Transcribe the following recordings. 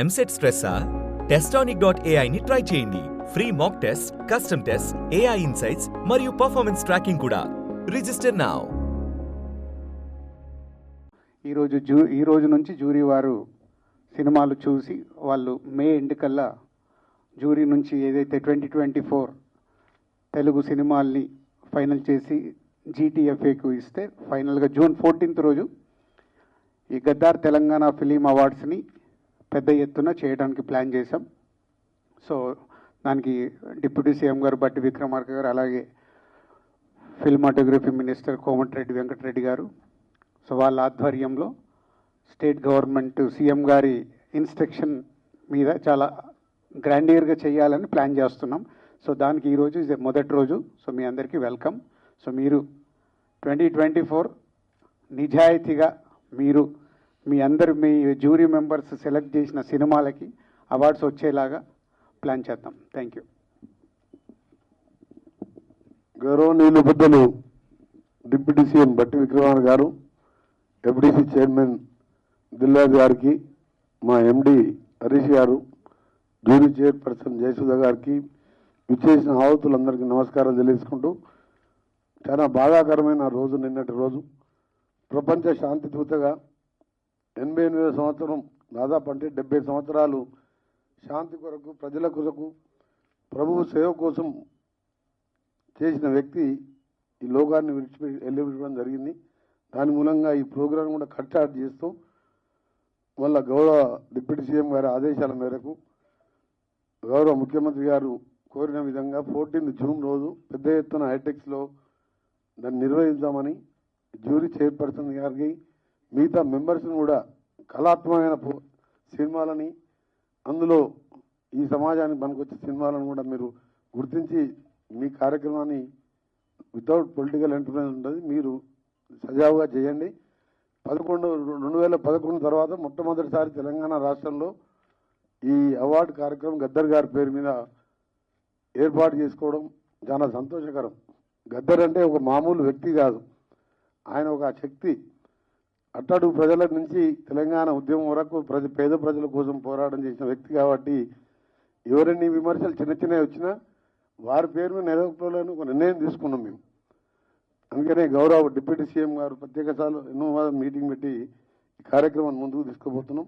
EAMCET స్ట్రెస్సా? Testonic.ai ని try చేయండి. Free mock test, custom test, AI insights మరియు పర్ఫార్మెన్స్ ట్రాకింగ్ కూడా. Register now. ఈ రోజు నుంచి జ్యూరీ వారు సినిమాలు చూసి వాళ్ళు మే ఎండ్ కల్లా జ్యూరీ నుంచి ఏదైతే 2024 తెలుగు సినిమాల్ని ఫైనల్ చేసి GTFAకు ఇస్తే ఫైనల్గా జూన్ 14th రోజు ఈ గద్దార్ తెలంగాణ ఫిలిం అవార్డ్స్ని పెద్ద ఎత్తున చేయడానికి ప్లాన్ చేశాం. సో దానికి డిప్యూటీ సీఎం గారు బట్టి విక్రమార్క గారు, అలాగే ఫిల్మాటోగ్రఫీ మినిస్టర్ కోమటిరెడ్డి వెంకటరెడ్డి గారు, సో వాళ్ళ ఆధ్వర్యంలో స్టేట్ గవర్నమెంట్ సీఎం గారి ఇన్స్ట్రక్షన్ మీద చాలా గ్రాండియర్గా చేయాలని ప్లాన్ చేస్తున్నాం. సో దానికి ఈరోజు ఇది మొదటి రోజు. సో మీ అందరికీ వెల్కమ్. సో మీరు 2024 నిజాయితీగా మీరు మీ జ్యూరీ మెంబర్స్ సెలెక్ట్ చేసిన సినిమాలకి అవార్డ్స్ వచ్చేలాగా ప్లాన్ చేద్దాం. Thank you. గౌరవనీయులు పెద్దలు డిప్యూటీ సీఎం బట్టి విక్రమార్క గారు, FDC చైర్మన్ దిల్రాజు గారికి, మా MD హరీష్ గారు, జ్యూరీ చైర్పర్సన్ జయసుధ గారికి, విచ్చేసిన ఆహుతులందరికీ నమస్కారాలు తెలియజేసుకుంటూ, చాలా బాధాకరమైన రోజు నిన్నటి రోజు. ప్రపంచ శాంతి దూతగా 88వ సంవత్సరం, దాదాపు అంటే 70 సంవత్సరాలు శాంతి కొరకు, ప్రజల కొరకు, ప్రభువు సేవ కోసం చేసిన వ్యక్తి ఈ లోకాన్ని వెళ్ళిపెట్టడం జరిగింది. దాని మూలంగా ఈ ప్రోగ్రాం కూడా కట్టార్ట్ చేస్తూ వాళ్ళ గౌరవ డిప్యూటీ సీఎం గారి ఆదేశాల మేరకు గౌరవ ముఖ్యమంత్రి గారు కోరిన విధంగా 14 జూన్ రోజు పెద్ద ఎత్తున హైటెక్స్లో దాన్ని నిర్వహించామని జ్యూరీ చైర్పర్సన్ గారికి, మిగతా మెంబర్స్ని కూడా కళాత్మకమైన సినిమాలని, అందులో ఈ సమాజానికి పనికొచ్చే సినిమాలను కూడా మీరు గుర్తించి మీ కార్యక్రమాన్ని వితౌట్ పొలిటికల్ ఎంటర్ప్రైజ్ ఉంటుంది, మీరు సజావుగా చేయండి. 2011 తర్వాత మొట్టమొదటిసారి తెలంగాణ రాష్ట్రంలో ఈ అవార్డు కార్యక్రమం గద్దర్ గారి పేరు మీద ఏర్పాటు చేసుకోవడం చాలా సంతోషకరం. గద్దర్ అంటే ఒక మామూలు వ్యక్తి కాదు, ఆయన ఒక శక్తి. అట్టడుగు ప్రజల నుంచి తెలంగాణ ఉద్యమం వరకు పేద ప్రజల కోసం పోరాటం చేసిన వ్యక్తి కాబట్టి ఎవరిని విమర్శలు చిన్న చిన్నవి వచ్చినా వారి పేరు మీద నిలబెట్టుకోవాలని ఒక నిర్ణయం తీసుకున్నాం మేము. అందుకనే గౌరవ డిప్యూటీ సీఎం గారు ప్రత్యేకసార్లు ఎన్నో మీటింగ్ పెట్టి ఈ కార్యక్రమాన్ని ముందుకు తీసుకుపోతున్నాం.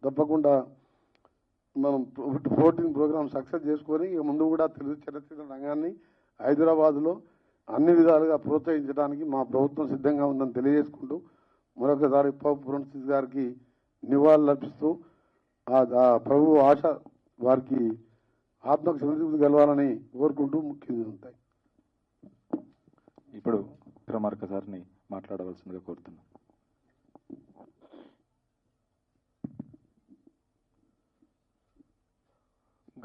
తప్పకుండా మనం 14 ప్రోగ్రామ్ సక్సెస్ చేసుకొని ఇక ముందు కూడా తెలుగు చలనచిత్ర రంగాన్ని హైదరాబాద్లో అన్ని విధాలుగా ప్రోత్సహించడానికి మా ప్రభుత్వం సిద్ధంగా ఉందని తెలియజేసుకుంటూ, మరొకసారి పోప్ ఫ్రాన్సిస్ గారికి నివాళులు అర్పిస్తూ, ఆ ప్రభు ఆశ వారికి ఆత్మకు సంతృప్తి కలవాలని కోరుకుంటూ ముఖ్యంగా ఉంటాయి. ఇప్పుడు విక్రమార్క సార్ని మాట్లాడవలసిందిగా కోరుతున్నాం.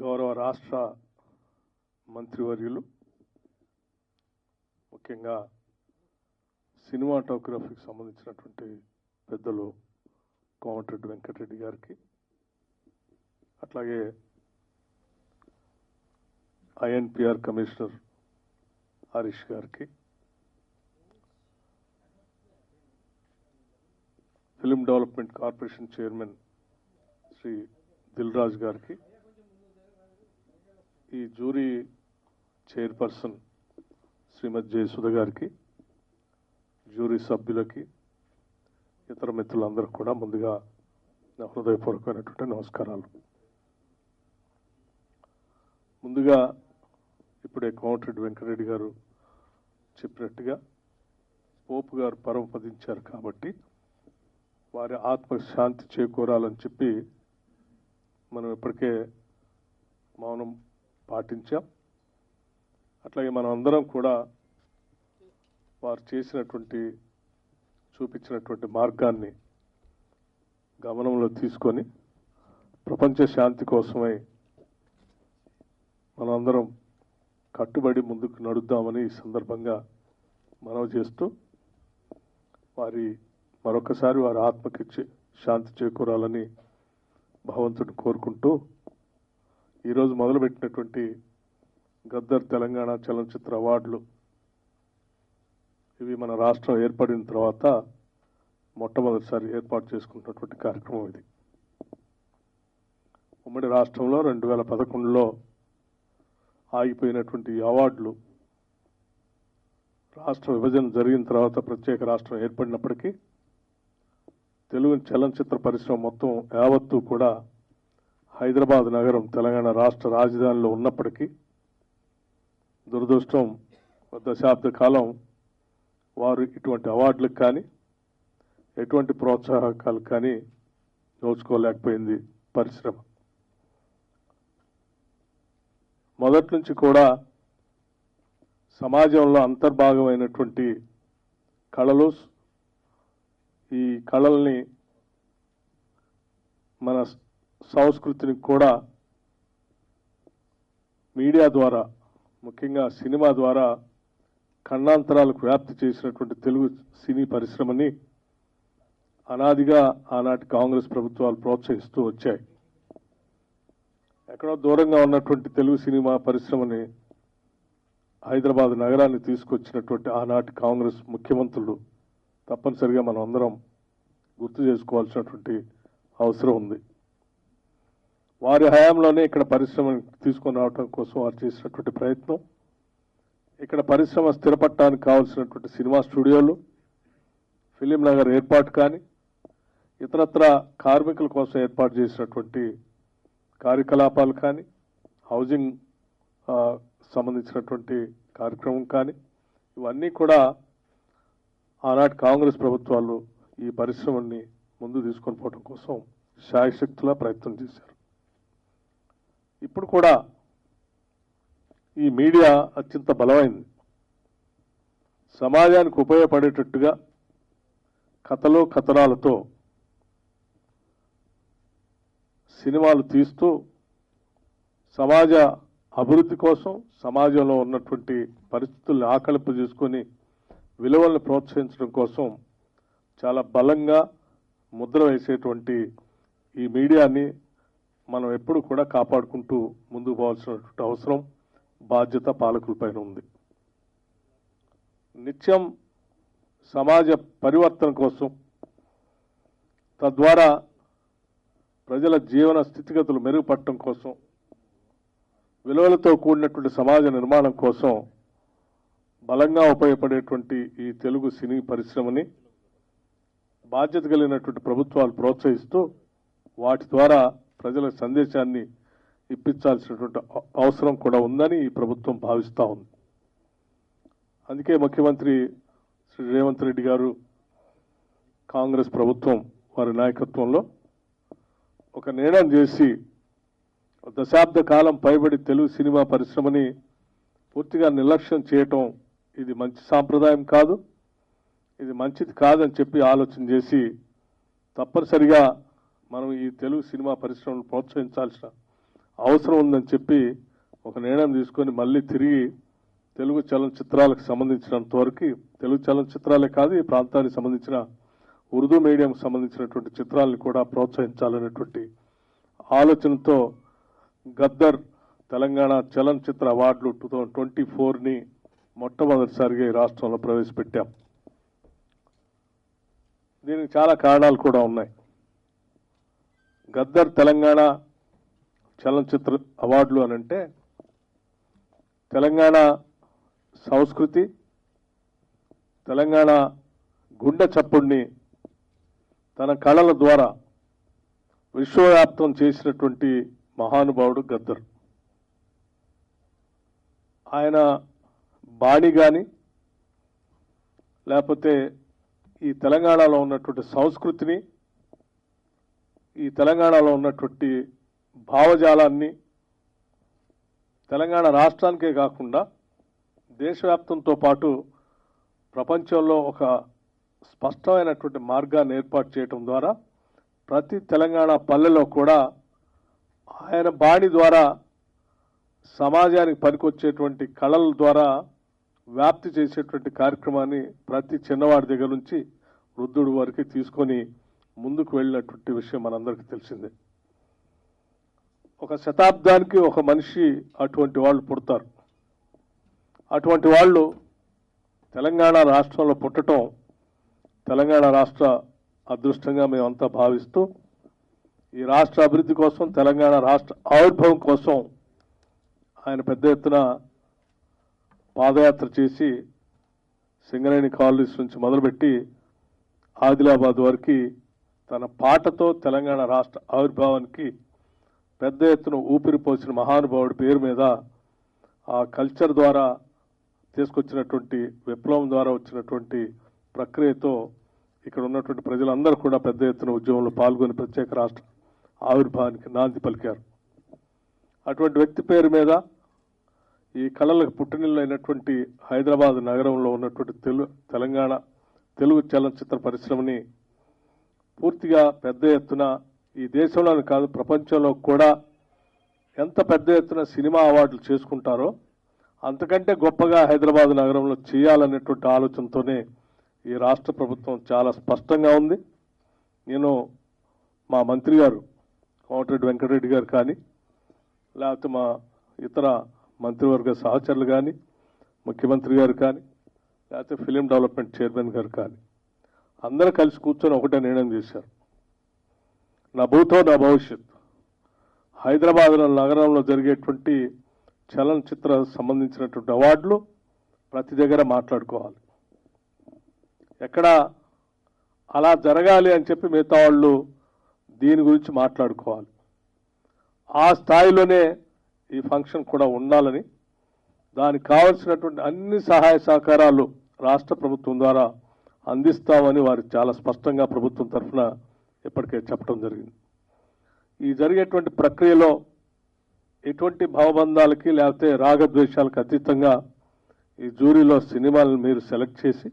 గౌరవ రాష్ట్ర మంత్రివర్యులు, ముఖ్యంగా సినిమాటోగ్రఫీకి సంబంధించినటువంటి పెద్దలు కోమటిరెడ్డి వెంకటరెడ్డి గారికి, అట్లాగే INPR కమిషనర్ హరీష్ గారికి, film development corporation chairman Shri Dil Raju గారికి, ఈ జ్యూరీ చైర్పర్సన్ శ్రీమతి జయసుధ గారికి, జ్యూరీ సభ్యులకి, ఇతర మిత్రులందరూ కూడా ముందుగా నా హృదయపూర్వకమైనటువంటి నమస్కారాలు. ముందుగా ఇప్పుడే కోమటిరెడ్డి వెంకటరెడ్డి గారు చెప్పినట్టుగా పోపు గారు పరమపదించారు కాబట్టి వారి ఆత్మ శాంతి చేకూరాలని చెప్పి మనం ఇప్పటికే మౌనం పాటించాం. అట్లాగే మనం అందరం కూడా వారు చూపించినటువంటి మార్గాన్ని గమనంలో తీసుకొని ప్రపంచ శాంతి కోసమై మనందరం కట్టుబడి ముందుకు నడుద్దామని ఈ సందర్భంగా మనవి చేస్తూ, మరొకసారి వారి ఆత్మకి శాంతి చేకూరాలని భగవంతుడిని కోరుకుంటూ, ఈరోజు మొదలుపెట్టినటువంటి గద్దర్ తెలంగాణ చలనచిత్ర అవార్డులు ఇవి మన రాష్ట్రం ఏర్పడిన తర్వాత మొట్టమొదటిసారి ఏర్పాటు చేసుకున్నటువంటి కార్యక్రమం ఇది. ఉమ్మడి రాష్ట్రంలో 2011లో ఆగిపోయినటువంటి ఈ అవార్డులు రాష్ట్ర విభజన జరిగిన తర్వాత ప్రత్యేక రాష్ట్రం ఏర్పడినప్పటికీ తెలుగు చలనచిత్ర పరిశ్రమ మొత్తం యావత్తు కూడా హైదరాబాద్ నగరం తెలంగాణ రాష్ట్ర రాజధానిలో ఉన్నప్పటికీ దురదృష్టం దశాబ్ద కాలం వారు ఇటువంటి అవార్డులకు కానీ ఎటువంటి ప్రోత్సాహకాలు కానీ నోచుకోలేకపోయింది పరిశ్రమ. మొదటి నుంచి కూడా సమాజంలో అంతర్భాగమైనటువంటి కళలు, ఈ కళల్ని మన సంస్కృతిని కూడా మీడియా ద్వారా, ముఖ్యంగా సినిమా ద్వారా ఖండాంతరాలకు వ్యాప్తి చేసినటువంటి తెలుగు సినీ పరిశ్రమని అనాదిగా ఆనాటి కాంగ్రెస్ ప్రభుత్వాలు ప్రోత్సహిస్తూ వచ్చాయి. ఎక్కడో దూరంగా ఉన్నటువంటి తెలుగు సినిమా పరిశ్రమని హైదరాబాద్ నగరాన్ని తీసుకొచ్చినటువంటి ఆనాటి కాంగ్రెస్ ముఖ్యమంత్రులు తప్పనిసరిగా మనం అందరం గుర్తు చేసుకోవాల్సినటువంటి అవసరం ఉంది. వారి హయాంలోనే ఇక్కడ పరిశ్రమను తీసుకొని రావడం కోసం వారు చేసినటువంటి ప్రయత్నం, ఇక్కడ పరిశ్రమ స్థిరపడటానికి కావాల్సినటువంటి సినిమా స్టూడియోలు, ఫిలిం నగర్ ఏర్పాటు కానీ, ఇతరత్ర కార్మికుల కోసం ఏర్పాటు చేసినటువంటి కార్యకలాపాలు కానీ, హౌసింగ్ సంబంధించినటువంటి కార్యక్రమం కానీ, ఇవన్నీ కూడా ఆనాటి కాంగ్రెస్ ప్రభుత్వాలు ఈ పరిశ్రమని ముందు తీసుకొని పోవడం కోసం శాయశక్తులా ప్రయత్నం చేశారు. ఇప్పుడు కూడా ఈ మీడియా అత్యంత బలమైంది. సమాజానికి ఉపయోగపడేటట్టుగా కథలు కథనాలతో సినిమాలు తీస్తూ సమాజ అభివృద్ధి కోసం, సమాజంలో ఉన్నటువంటి పరిస్థితుల్ని ఆకలింపు చేసుకొని విలువలను ప్రోత్సహించడం కోసం చాలా బలంగా ముద్ర వేసేటువంటి ఈ మీడియాని మనం ఎప్పుడు కూడా కాపాడుకుంటూ ముందుకు పోవాల్సినటువంటి అవసరం, బాధ్యత పాలకులపైన ఉంది. నిత్యం సమాజ పరివర్తన కోసం, తద్వారా ప్రజల జీవన స్థితిగతులు మెరుగుపడటం కోసం, విలువలతో కూడినటువంటి సమాజ నిర్మాణం కోసం బలంగా ఉపయోగపడేటువంటి ఈ తెలుగు సినీ పరిశ్రమని బాధ్యత కలిగినటువంటి ప్రభుత్వాలు ప్రోత్సహిస్తూ వాటి ద్వారా ప్రజల సందేశాన్ని ఇప్పించాల్సినటువంటి అవసరం కూడా ఉందని ఈ ప్రభుత్వం భావిస్తూ ఉంది. అందుకే ముఖ్యమంత్రి శ్రీ రేవంత్ రెడ్డి గారు, కాంగ్రెస్ ప్రభుత్వం వారి నాయకత్వంలో ఒక నిర్ణయం చేసి దశాబ్ద కాలం పైబడి తెలుగు సినిమా పరిశ్రమని పూర్తిగా నిర్లక్ష్యం చేయటం ఇది మంచి సాంప్రదాయం కాదు, ఇది మంచిది కాదని చెప్పి ఆలోచన చేసి తప్పనిసరిగా మనం ఈ తెలుగు సినిమా పరిశ్రమను ప్రోత్సహించాల్సిన అవసరం ఉందని చెప్పి ఒక నిర్ణయం తీసుకొని మళ్ళీ తిరిగి తెలుగు చలనచిత్రాలకు సంబంధించినంత వరకు, తెలుగు చలనచిత్రాలే కాదు ఈ ప్రాంతానికి సంబంధించిన ఉర్దూ మీడియంకు సంబంధించినటువంటి చిత్రాలను కూడా ప్రోత్సహించాలనేటువంటి ఆలోచనతో గద్దర్ తెలంగాణ చలనచిత్ర అవార్డులు 2024ని మొట్టమొదటిసారిగా ఈ రాష్ట్రంలో ప్రవేశపెట్టాం. దీనికి చాలా కారణాలు కూడా ఉన్నాయి. గద్దర్ తెలంగాణ చలనచిత్ర అవార్డులు అనంటే తెలంగాణ సంస్కృతి, తెలంగాణ గుండె చప్పుడిని తన కళల ద్వారా విశ్వవ్యాప్తం చేసినటువంటి మహానుభావుడు గద్దర్. ఆయన బాణి కానీ, లేకపోతే ఈ తెలంగాణలో ఉన్నటువంటి సంస్కృతిని, ఈ తెలంగాణలో ఉన్నటువంటి భావజాలాన్ని తెలంగాణ రాష్ట్రానికే కాకుండా దేశవ్యాప్తంతో పాటు ప్రపంచంలో ఒక స్పష్టమైనటువంటి మార్గాన్ని ఏర్పాటు చేయడం ద్వారా ప్రతి తెలంగాణ పల్లెలో కూడా ఆయన బాణి ద్వారా సమాజానికి పనికొచ్చేటువంటి కళల ద్వారా వ్యాప్తి చేసేటువంటి కార్యక్రమాన్ని ప్రతి చిన్నవాడి దగ్గర నుంచి వృద్ధుడి వరకు తీసుకొని ముందుకు వెళ్ళినటువంటి విషయం మనందరికీ తెలిసిందే. ఒక శతాబ్దానికి ఒక మనిషి అటువంటి వాళ్ళు పుడతారు. అటువంటి వాళ్ళు తెలంగాణ రాష్ట్రంలో పుట్టడం తెలంగాణ రాష్ట్ర అదృష్టంగా మేమంతా భావిస్తూ ఈ రాష్ట్ర అభివృద్ధి కోసం, తెలంగాణ రాష్ట్ర ఆవిర్భావం కోసం ఆయన పెద్ద ఎత్తున పాదయాత్ర చేసి సింగరేణి కాలనీస్ నుంచి మొదలుపెట్టి ఆదిలాబాద్ వరకు తన పాటతో తెలంగాణ రాష్ట్ర ఆవిర్భావానికి పెద్ద ఎత్తున ఊపిరి పోసిన మహానుభావుడి పేరు మీద ఆ కల్చర్ ద్వారా తీసుకొచ్చినటువంటి విప్లవం ద్వారా వచ్చినటువంటి ప్రక్రియతో ఇక్కడ ఉన్నటువంటి ప్రజలందరూ కూడా పెద్ద ఎత్తున ఉద్యమంలో పాల్గొని ప్రత్యేక రాష్ట్ర ఆవిర్భావానికి నాంది పలికారు. అటువంటి వ్యక్తి పేరు మీద ఈ కళలకు పుట్టినిల్లు అయినటువంటి హైదరాబాద్ నగరంలో ఉన్నటువంటి తెలంగాణ తెలుగు చలనచిత్ర పరిశ్రమని పూర్తిగా పెద్ద ఎత్తున ఈ దేశంలోనే కాదు ప్రపంచంలో కూడా ఎంత పెద్ద ఎత్తున సినిమా అవార్డులు చేసుకుంటారో అంతకంటే గొప్పగా హైదరాబాద్ నగరంలో చేయాలనేటువంటి ఆలోచనతోనే ఈ రాష్ట్ర ప్రభుత్వం చాలా స్పష్టంగా ఉంది. నేను మా మంత్రి గారు కోమటిరెడ్డి వెంకటరెడ్డి గారు కానీ, లేకపోతే మా ఇతర మంత్రివర్గ సహచరులు కానీ, ముఖ్యమంత్రి గారు కానీ, లేకపోతే ఫిలిం డెవలప్మెంట్ చైర్మన్ గారు కానీ అందరూ కలిసి కూర్చొని ఒకటే నిర్ణయం చేశారు. నా భూతో నా భవిష్యత్, హైదరాబాద్ నగరంలో జరిగేటువంటి చలనచిత్ర సంబంధించినటువంటి అవార్డులు ప్రతి దగ్గర మాట్లాడుకోవాలి. ఎక్కడ అలా జరగాలి అని చెప్పి మిగతా వాళ్ళు దీని గురించి మాట్లాడుకోవాలి. ఆ స్థాయిలోనే ఈ ఫంక్షన్ కూడా ఉండాలని, దానికి కావలసినటువంటి అన్ని సహాయ సహకారాలు రాష్ట్ర ప్రభుత్వం ద్వారా అందిస్తామని వారికి చాలా స్పష్టంగా ప్రభుత్వం తరఫున ఇప్పటికే చెప్పడం జరిగింది. ఈ జరిగేటువంటి ప్రక్రియలో ఎటువంటి భావబంధాలకి లేకపోతే రాగద్వేషాలకు అతీతంగా ఈ జ్యూరీలో సినిమాలను మీరు సెలెక్ట్ చేసి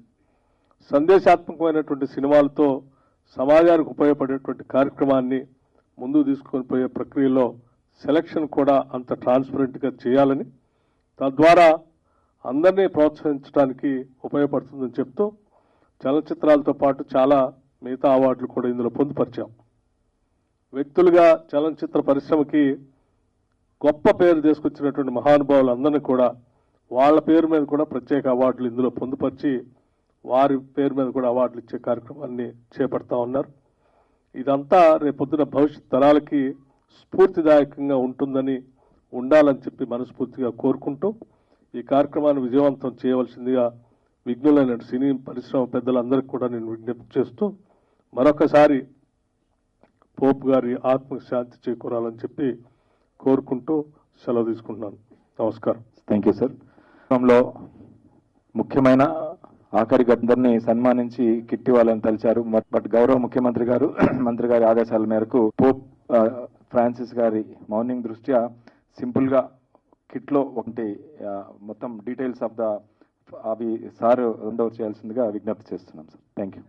సందేశాత్మకమైనటువంటి సినిమాలతో సమాజానికి ఉపయోగపడేటువంటి కార్యక్రమాన్ని ముందుకు తీసుకొని పోయే ప్రక్రియలో సెలక్షన్ కూడా అంత ట్రాన్స్పరెంట్గా చేయాలని, తద్వారా అందరినీ ప్రోత్సహించడానికి ఉపయోగపడుతుందని చెప్తూ చలనచిత్రాలతో పాటు చాలా మిగతా అవార్డులు కూడా ఇందులో పొందుపరిచాం. వ్యక్తులుగా చలనచిత్ర పరిశ్రమకి గొప్ప పేరు తీసుకొచ్చినటువంటి మహానుభావులందరినీ కూడా వాళ్ళ పేరు మీద కూడా ప్రత్యేక అవార్డులు ఇందులో పొందుపరిచి వారి పేరు మీద కూడా అవార్డులు ఇచ్చే కార్యక్రమాన్ని చేపడతా ఉన్నారు. ఇదంతా రేపొద్దున భవిష్యత్ తరాలకి స్ఫూర్తిదాయకంగా ఉండాలని చెప్పి మనస్ఫూర్తిగా కోరుకుంటూ ఈ కార్యక్రమాన్ని విజయవంతం చేయవలసిందిగా విఘ్నులైన సినీ పరిశ్రమ పెద్దలందరికీ కూడా నేను విజ్ఞప్తి చేస్తూ మరొకసారి పోప్ గారి ఆత్మకు శాంతి చేకూరాలని చెప్పి కోరుకుంటూ సెలవు తీసుకుంటున్నాను. నమస్కారం. Thank you sir. ముఖ్యమైన ఆఖరి గద్దరిని సన్మానించి కిట్ ఇవ్వాలని తలిచారు. బట్ గౌరవ ముఖ్యమంత్రి గారు మంత్రి గారి ఆదేశాల మేరకు పోప్ ఫ్రాన్సిస్ గారి మౌనింగ్ దృష్ట్యా సింపుల్ గా కిట్ లో ఒకటి మొత్తం డీటెయిల్స్ ఆఫ్ ద అవి సార్ చేయాల్సిందిగా విజ్ఞప్తి చేస్తున్నాం సార్. Thank you.